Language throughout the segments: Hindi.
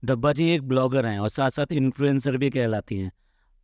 डब्बा जी एक ब्लॉगर हैं और साथ साथ इन्फ्लुएंसर भी कहलाती हैं।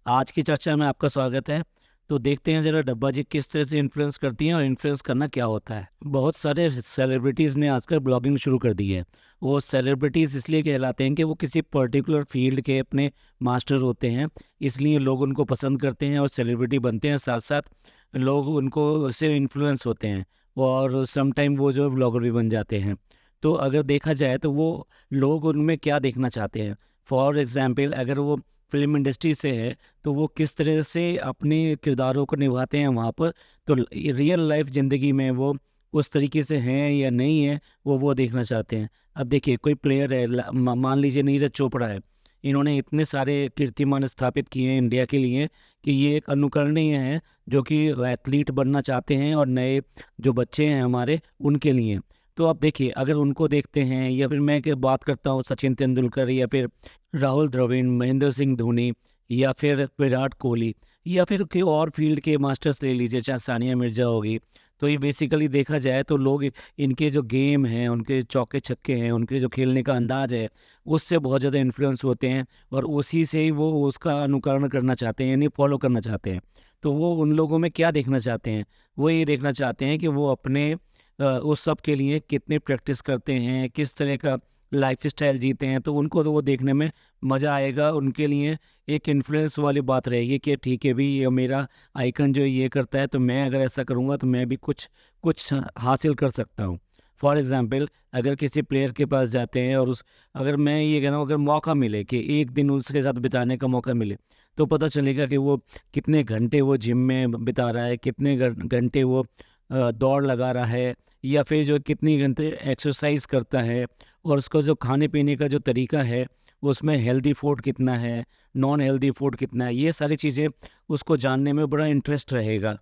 आज की चर्चा में आपका स्वागत है। तो देखते हैं ज़रा डब्बा जी किस तरह से इन्फ्लुएंस करती हैं और इन्फ्लुएंस करना क्या होता है। बहुत सारे सेलिब्रिटीज़ ने आजकल ब्लॉगिंग शुरू कर दी है। वो सेलिब्रिटीज़ इसलिए कहलाते हैं कि वो किसी पर्टिकुलर फील्ड के अपने मास्टर होते हैं, इसलिए लोग उनको पसंद करते हैं और सेलिब्रिटी बनते हैं। साथ साथ लोग उनको से इन्फ्लुएंस होते हैं और समटाइम वो जो ब्लॉगर भी बन जाते हैं। तो अगर देखा जाए तो वो लोग उनमें क्या देखना चाहते हैं। फॉर एग्ज़ाम्पल अगर वो फ़िल्म इंडस्ट्री से है, तो वो किस तरह से अपने किरदारों को निभाते हैं वहाँ पर, तो रियल लाइफ़ ज़िंदगी में वो उस तरीके से हैं या नहीं है, वो देखना चाहते हैं। अब देखिए कोई प्लेयर है मान लीजिए नीरज चोपड़ा है, इन्होंने इतने सारे कीर्तिमान स्थापित किए हैं इंडिया के लिए कि ये एक अनुकरणीय है, जो कि एथलीट बनना चाहते हैं और नए जो बच्चे हैं हमारे उनके लिए। तो आप देखिए अगर उनको देखते हैं या फिर मैं क्या बात करता हूँ सचिन तेंदुलकर या फिर राहुल द्रविड़, महेंद्र सिंह धोनी या फिर विराट कोहली या फिर कोई और फील्ड के मास्टर्स ले लीजिए, चाहे सानिया मिर्ज़ा होगी। तो ये बेसिकली देखा जाए तो लोग इनके जो गेम हैं, उनके चौके छक्के हैं, उनके जो खेलने का अंदाज़ है, उससे बहुत ज़्यादा इन्फ्लुएंस होते हैं और उसी से ही वो उसका अनुकरण करना चाहते हैं, यानी फॉलो करना चाहते हैं। तो वो उन लोगों में क्या देखना चाहते हैं? वो ये देखना चाहते हैं कि वो अपने उस सब के लिए कितनी प्रैक्टिस करते हैं, किस तरह का लाइफ़स्टाइल जीते हैं, तो उनको तो वो देखने में मज़ा आएगा। उनके लिए एक इन्फ्लुएंस वाली बात रहेगी कि ठीक है भई, ये मेरा आइकन जो ये करता है, तो मैं अगर ऐसा करूँगा तो मैं भी कुछ कुछ हासिल कर सकता हूँ। फॉर एग्ज़ाम्पल अगर किसी प्लेयर के पास जाते हैं और उस अगर मैं ये कह रहा हूँ, अगर मौका मिले कि एक दिन उसके साथ बिताने का मौका मिले, तो पता चलेगा कि वो कितने घंटे वो जिम में बिता रहा है, कितने घंटे वो दौड़ लगा रहा है या फिर जो कितनी घंटे एक्सरसाइज करता है और उसका जो खाने-पीने का जो तरीका है, उसमें हेल्दी फूड कितना है, नॉन हेल्दी फूड कितना है, ये सारी चीज़ें उसको जानने में बड़ा इंटरेस्ट रहेगा।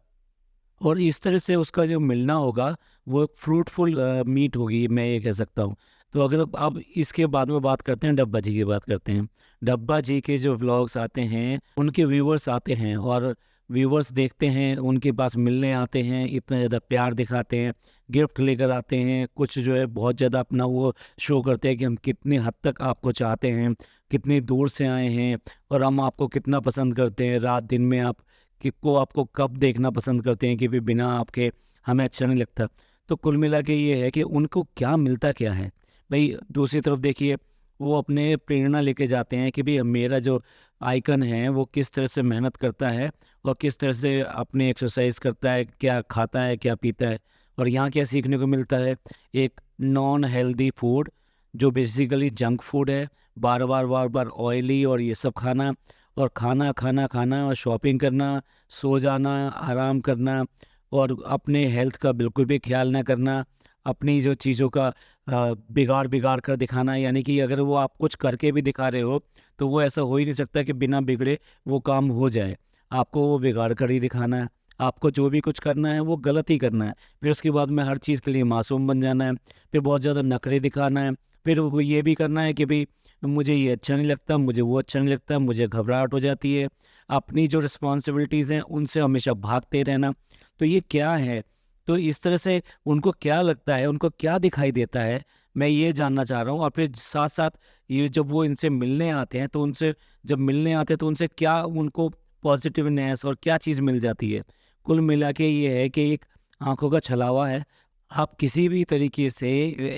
और इस तरह से उसका जो मिलना होगा, वो फ्रूटफुल मीट होगी, मैं ये कह सकता हूँ। तो अगर अब इसके बाद में बात करते हैं, डब्बा जी की बात करते हैं। डब्बा जी के जो व्लॉग्स आते हैं, उनके व्यूअर्स आते हैं और व्यूअर्स देखते हैं, उनके पास मिलने आते हैं, इतना ज़्यादा प्यार दिखाते हैं, गिफ्ट लेकर आते हैं, कुछ जो है बहुत ज़्यादा अपना वो शो करते हैं कि हम कितनी हद तक आपको चाहते हैं, कितनी दूर से आए हैं और हम आपको कितना पसंद करते हैं। रात-दिन में आप कि को आपको कब देखना पसंद करते हैं कि भी बिना आपके हमें अच्छा नहीं लगता। तो कुल मिला के ये है कि उनको क्या मिलता क्या है? भई दूसरी तरफ देखिए, वो अपने प्रेरणा लेके जाते हैं कि भई मेरा जो आइकन है वो किस तरह से मेहनत करता है और किस तरह से अपनी एक्सरसाइज़ करता है, क्या खाता है, क्या पीता है और यहाँ क्या सीखने को मिलता है? एक नॉन हेल्दी फूड जो बेसिकली जंक फूड है, बार-बार, बार-बार ऑयली और ये सब खाना और खाना, खाना, खाना और शॉपिंग करना, सो जाना, आराम करना और अपने हेल्थ का बिल्कुल भी ख़्याल ना करना, अपनी जो चीज़ों का बिगाड़-बिगाड़ कर दिखाना, यानी कि अगर वो आप कुछ करके भी दिखा रहे हो, तो वो ऐसा हो ही नहीं सकता कि बिना बिगड़े वो काम हो जाए। आपको वो बिगाड़ कर ही दिखाना है। आपको जो भी कुछ करना है, वो गलत ही करना है। फिर उसके बाद में हर चीज़ के लिए मासूम बन जाना है, फिर बहुत ज़्यादा नखरे दिखाना है, फिर वो ये भी करना है कि भई मुझे ये अच्छा नहीं लगता, मुझे वो अच्छा नहीं लगता, मुझे घबराहट हो जाती है। अपनी जो रिस्पॉन्सिबिलिटीज़ हैं, उनसे हमेशा भागते रहना। तो ये क्या है? तो इस तरह से उनको क्या लगता है, उनको क्या दिखाई देता है, मैं ये जानना चाह रहा हूँ। और फिर साथ-साथ ये जब वो इनसे मिलने आते हैं, तो उनसे जब मिलने आते हैं, तो उनसे क्या उनको पॉज़िटिवनेस और क्या चीज़ मिल जाती है? कुल मिला के ये है कि एक आँखों का छलावा है। आप किसी भी तरीके से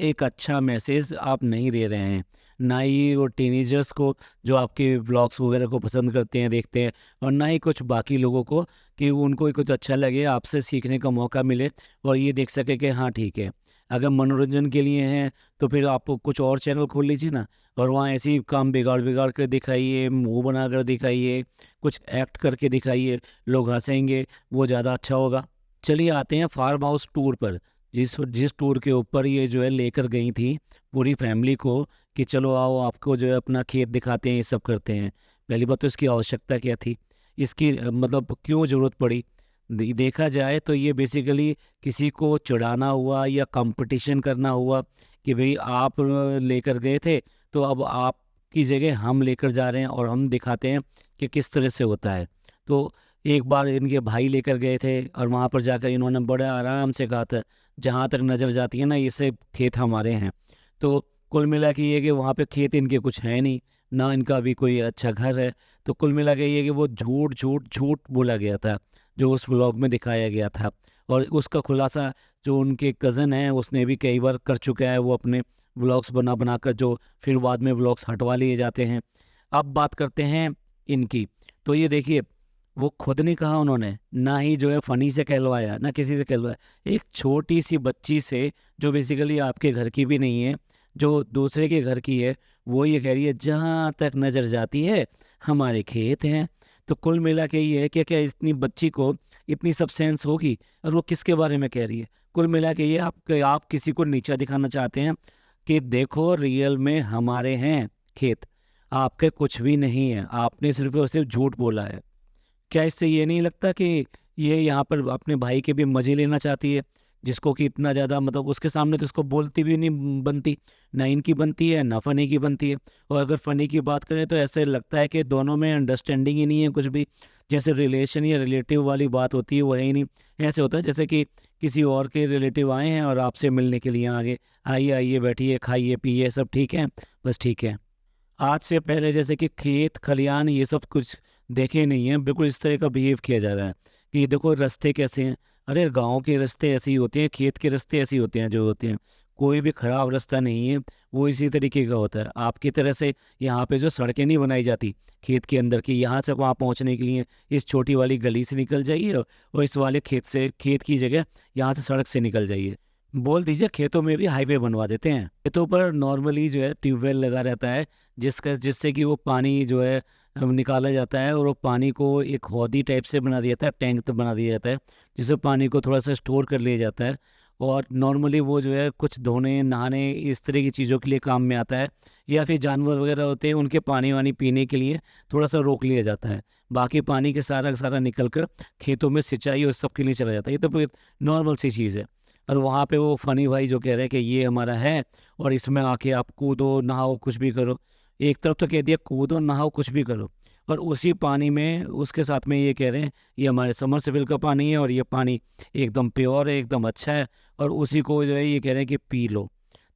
एक अच्छा मैसेज आप नहीं दे रहे हैं। ना ही वो टीनेजर्स को जो आपके व्लॉग्स वगैरह को पसंद करते हैं, देखते हैं और ना ही कुछ बाकी लोगों को कि उनको ही कुछ अच्छा लगे, आपसे सीखने का मौका मिले और ये देख सके कि हाँ ठीक है। अगर मनोरंजन के लिए हैं तो फिर आप कुछ और चैनल खोल लीजिए ना और वहाँ ऐसे ही काम बिगाड़-बिगाड़ कर दिखाइए, मुँह बनाकर दिखाइए, कुछ एक्ट करके दिखाइए, लोग हँसेंगे, वो ज़्यादा अच्छा होगा। चलिए आते हैं फार्म हाउस टूर पर। जिस जिस टूर के ऊपर ये जो है लेकर गई थी पूरी फैमिली को कि चलो आओ आपको जो है अपना खेत दिखाते हैं, ये सब करते हैं। पहली बात तो इसकी आवश्यकता क्या थी? इसकी मतलब क्यों ज़रूरत पड़ी? देखा जाए तो ये बेसिकली किसी को चिढ़ाना हुआ या कंपटीशन करना हुआ कि भई आप लेकर गए थे, तो अब आपकी जगह हम लेकर जा रहे हैं और हम दिखाते हैं कि किस तरह से होता है। तो एक बार इनके भाई लेकर गए थे और वहाँ पर जाकर इन्होंने बड़े आराम से कहा था, जहाँ तक नज़र जाती है ना, ये सब खेत हमारे हैं। तो कुल मिला के ये है कि वहाँ पे खेत इनके कुछ है नहीं, ना इनका अभी कोई अच्छा घर है। तो कुल मिला के ये है कि वो झूठ झूठ झूठ बोला गया था जो उस व्लॉग में दिखाया गया था। और उसका खुलासा जो उनके कज़न हैं उसने भी कई बार कर चुका है, वो अपने व्लॉग्स बना बना कर जो फिर बाद में व्लॉग्स हटवा लिए जाते हैं। अब बात करते हैं इनकी। तो ये देखिए, वो खुद नहीं कहा उन्होंने, ना ही जो है फ़नी से कहलवाया, ना किसी से कहलवाया। एक छोटी सी बच्ची से जो बेसिकली आपके घर की भी नहीं है, जो दूसरे के घर की है, वो ये कह रही है जहाँ तक नज़र जाती है हमारे खेत हैं। तो कुल मिला के ये है कि क्या इतनी बच्ची को इतनी सब सेंस होगी, और वो किसके बारे में कह रही है? कुल मिला के ये आप किसी को नीचा दिखाना चाहते हैं कि देखो रियल में हमारे हैं खेत, आपके कुछ भी नहीं है, आपने सिर्फ और सिर्फ झूठ बोला है। क्या इससे ये नहीं लगता कि ये यहाँ पर अपने भाई के भी मज़े लेना चाहती है, जिसको कि इतना ज़्यादा मतलब उसके सामने तो इसको बोलती भी नहीं बनती, ना इनकी बनती है ना फ़नी की बनती है। और अगर फ़नी की बात करें तो ऐसे लगता है कि दोनों में अंडरस्टैंडिंग ही नहीं है कुछ भी। जैसे रिलेशन या रिलेटिव वाली बात होती है वो है ही नहीं। ऐसे होता है जैसे कि किसी और के रिलेटिव आए हैं और आपसे मिलने के लिए आगे, आइए आइए बैठिए खाइए पिए सब ठीक है, बस ठीक है। आज से पहले जैसे कि खेत खलियान ये सब कुछ देखे नहीं हैं, बिल्कुल इस तरह का बिहेव किया जा रहा है कि देखो रास्ते कैसे हैं। अरे गांव के रास्ते ऐसे ही होते हैं, खेत के रास्ते ऐसे ही होते हैं जो होते हैं। कोई भी ख़राब रास्ता नहीं है, वो इसी तरीके का होता है। आपकी तरह से यहाँ पे जो सड़कें नहीं बनाई जाती खेत के अंदर की, यहाँ से वहाँ पहुँचने के लिए इस छोटी वाली गली से निकल जाइए और इस वाले खेत से, खेत की जगह यहाँ से सड़क से निकल जाइए। बोल दीजिए खेतों में भी हाईवे बनवा देते हैं। खेतों पर नॉर्मली जो है ट्यूबवेल लगा रहता है, जिससे कि वो पानी जो है निकाला जाता है, और वो पानी को एक हौदी टाइप से बना दिया जाता है, टैंक तो बना दिया जाता है, जिससे पानी को थोड़ा सा स्टोर कर लिया जाता है। और नॉर्मली वो जो है कुछ धोने नहाने इस तरह की चीज़ों के लिए काम में आता है, या फिर जानवर वगैरह होते हैं उनके पानी वानी पीने के लिए थोड़ा सा रोक लिया जाता है। बाकी पानी के सारा का सारा निकल कर खेतों में सिंचाई और सब के लिए चला जाता है। ये तो फिर नॉर्मल सी चीज़ है। और वहाँ पे वो फ़नी भाई जो कह रहे हैं कि ये हमारा है और इसमें आके आप कूदो नहाओ कुछ भी करो। एक तरफ तो कह दिया कूदो नहाओ कुछ भी करो, और उसी पानी में उसके साथ में ये कह रहे हैं ये हमारे समरसेबल का पानी है और ये पानी एकदम प्योर है, एकदम अच्छा है, और उसी को जो है ये कह रहे हैं कि पी लो।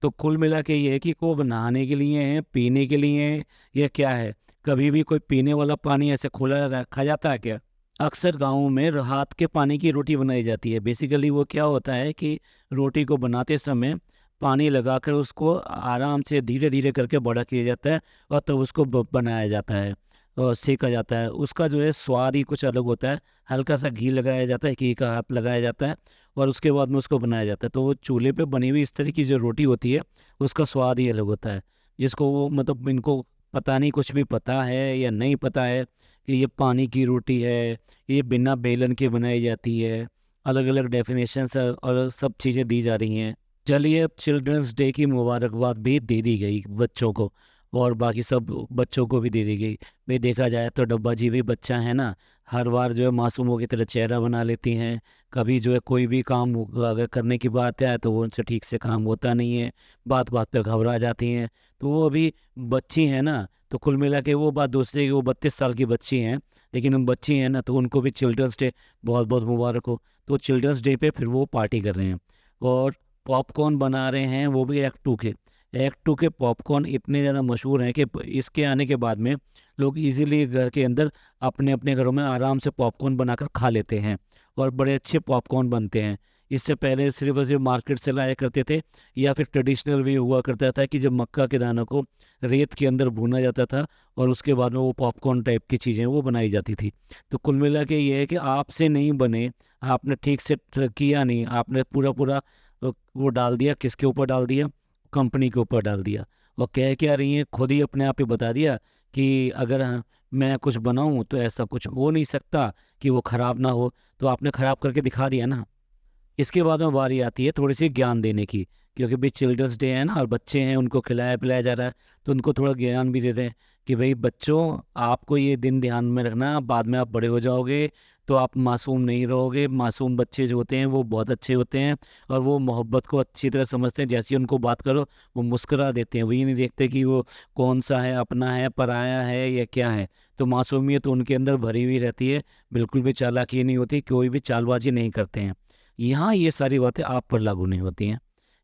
तो कुल मिला के ये है कि को नहाने के लिए है, पीने के लिए है, ये क्या है? कभी भी कोई पीने वाला पानी ऐसे खुला रखा जाता है क्या? अक्सर गाँव में रात के पानी की रोटी बनाई जाती है। बेसिकली वो क्या होता है कि रोटी को बनाते समय पानी लगाकर उसको आराम से धीरे धीरे करके बड़ा किया जाता है, और तब उसको बनाया जाता है और सेका जाता है। उसका जो है स्वाद ही कुछ अलग होता है। हल्का सा घी लगाया जाता है, घी का हाथ लगाया जाता है, और उसके बाद में उसको बनाया जाता है। तो वो चूल्हे पे बनी हुई इस तरह की जो रोटी होती है उसका स्वाद ही अलग होता है। जिसको वो मतलब इनको पता नहीं, कुछ भी पता है या नहीं पता है कि ये पानी की रोटी है, ये बिना बेलन के बनाई जाती है, अलग अलग डेफिनेशंस और सब चीज़ें दी जा रही हैं। चलिए अब चिल्ड्रंस डे की मुबारकबाद भी दे दी गई बच्चों को, और बाकी सब बच्चों को भी दे दी गई। भाई देखा जाए तो डब्बा जी भी बच्चा है ना, हर बार जो है मासूमों की तरह चेहरा बना लेती हैं। कभी जो है कोई भी काम अगर करने की बात है तो वो उनसे ठीक से काम होता नहीं है, बात बात पे घबरा जाती हैं। तो वो अभी बच्ची हैं ना, तो कुल मिला के वो बात दूसरे की, वो 32 साल की बच्ची हैं, लेकिन हम बच्ची हैं ना, तो उनको भी चिल्ड्रंस डे बहुत बहुत मुबारक हो। तो चिल्ड्रंस डे पे फिर वो पार्टी कर रहे हैं, और पॉपकॉर्न बना रहे हैं, वो भी एक्ट टू के। एक्ट टू के पॉपकॉर्न इतने ज़्यादा मशहूर हैं कि इसके आने के बाद में लोग इजीली घर के अंदर अपने अपने घरों में आराम से पॉपकॉर्न बनाकर खा लेते हैं, और बड़े अच्छे पॉपकॉर्न बनते हैं। इससे पहले सिर्फ और सिर्फ मार्केट से लाया करते थे, या फिर ट्रेडिशनल वे हुआ करता था कि जब मक्का के दानों को रेत के अंदर भूना जाता था और उसके बाद में वो पॉपकॉर्न टाइप की चीज़ें वो बनाई जाती थी। तो कुल मिला के ये है कि आपसे नहीं बने, आपने ठीक से किया नहीं, आपने पूरा पूरा वो डाल दिया, किसके ऊपर डाल दिया? कंपनी के ऊपर डाल दिया। और कह क्या रही हैं, खुद ही अपने आप ही बता दिया कि अगर मैं कुछ बनाऊं तो ऐसा कुछ हो नहीं सकता कि वो ख़राब ना हो। तो आपने ख़राब करके दिखा दिया ना। इसके बाद में बारी आती है थोड़ी सी ज्ञान देने की, क्योंकि भाई चिल्ड्रंस डे है ना और बच्चे हैं, उनको खिलाया पिलाया जा रहा है, तो उनको थोड़ा ज्ञान भी दे दें कि भाई बच्चों, आपको ये दिन ध्यान में रखना, बाद में आप बड़े हो जाओगे तो आप मासूम नहीं रहोगे। मासूम बच्चे जो होते हैं वो बहुत अच्छे होते हैं, और वो मोहब्बत को अच्छी तरह समझते हैं। जैसे उनको बात करो वो मुस्कुरा देते हैं, वो ये नहीं देखते कि वो कौन सा है, अपना है, पराया है या क्या है। तो मासूमियत उनके अंदर भरी हुई रहती है, बिल्कुल भी चालाकी नहीं होती, कोई भी चालबाजी नहीं करते हैं। यहाँ ये सारी बातें आप पर लागू नहीं होती हैं।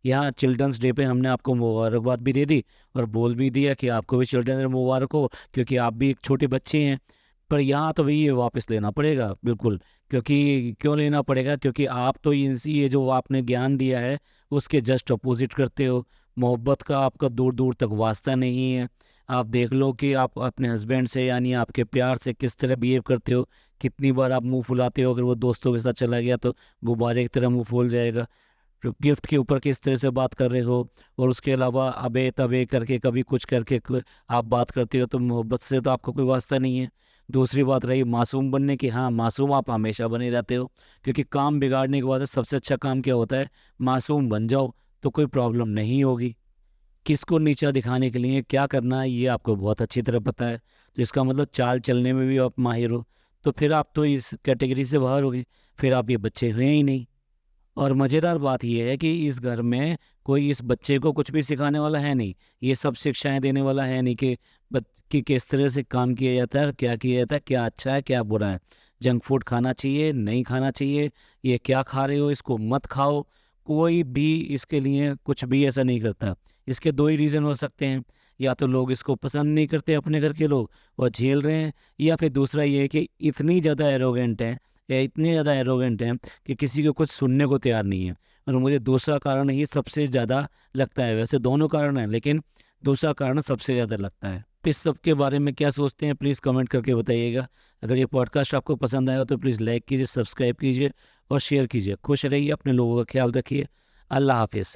यहाँ चिल्ड्रंस डे पे हमने आपको मुबारकबाद भी दे दी और बोल भी दिया कि आपको भी चिल्ड्रंस डे मुबारक हो, क्योंकि आप भी एक छोटे बच्चे हैं। पर यहाँ तो भई ये वापस लेना पड़ेगा बिल्कुल। क्योंकि क्यों लेना पड़ेगा? क्योंकि आप तो ये जो आपने ज्ञान दिया है उसके जस्ट अपोजिट करते हो। मोहब्बत का आपका दूर दूर तक वास्ता नहीं है। आप देख लो कि आप अपने हस्बैंड से यानी आपके प्यार से किस तरह बिहेव करते हो। कितनी बार आप मुंह फुलाते हो, अगर वो दोस्तों के साथ चला गया तो गुब्बारे की तरह मुंह फूल जाएगा। फिर गिफ्ट के ऊपर किस तरह से बात कर रहे हो, और उसके अलावा अबे तबे करके कभी कुछ करके आप बात करते हो, तो मोहब्बत से तो आपका कोई वास्ता नहीं है। दूसरी बात रही मासूम बनने की, हाँ मासूम आप हमेशा बने रहते हो, क्योंकि काम बिगाड़ने के बाद सबसे अच्छा काम क्या होता है? मासूम बन जाओ तो कोई प्रॉब्लम नहीं होगी। किसको नीचा दिखाने के लिए क्या करना है ये आपको बहुत अच्छी तरह पता है। तो इसका मतलब चाल चलने में भी आप माहिर हो। तो फिर आप तो इस कैटेगरी से बाहर हो गए, फिर आप ये बच्चे हुए ही नहीं। और मज़ेदार बात यह है कि इस घर में कोई इस बच्चे को कुछ भी सिखाने वाला है नहीं। ये सब शिक्षाएं देने वाला है नहीं कि कि किस तरह से काम किया जाता है, क्या किया जाता है, क्या अच्छा है क्या बुरा है, जंक फूड खाना चाहिए नहीं खाना चाहिए, ये क्या खा रहे हो इसको मत खाओ। कोई भी इसके लिए कुछ भी ऐसा नहीं करता। इसके दो ही रीज़न हो सकते हैं, या तो लोग इसको पसंद नहीं करते अपने घर के लोग और झेल रहे हैं, या फिर दूसरा ये है कि इतनी ज़्यादा एरोगेंट है या इतने ज़्यादा एरोगेंट हैं कि किसी को कुछ सुनने को तैयार नहीं है। और मुझे दूसरा कारण ही सबसे ज़्यादा लगता है। वैसे दोनों कारण हैं, लेकिन दूसरा कारण सबसे ज़्यादा लगता है। इस सब के बारे में क्या सोचते हैं प्लीज़ कमेंट करके बताइएगा। अगर ये पॉडकास्ट आपको पसंद आया हो तो प्लीज़ लाइक कीजिए, सब्सक्राइब कीजिए और शेयर कीजिए। खुश रहिए, अपने लोगों का ख्याल रखिए। अल्लाह हाफिज़।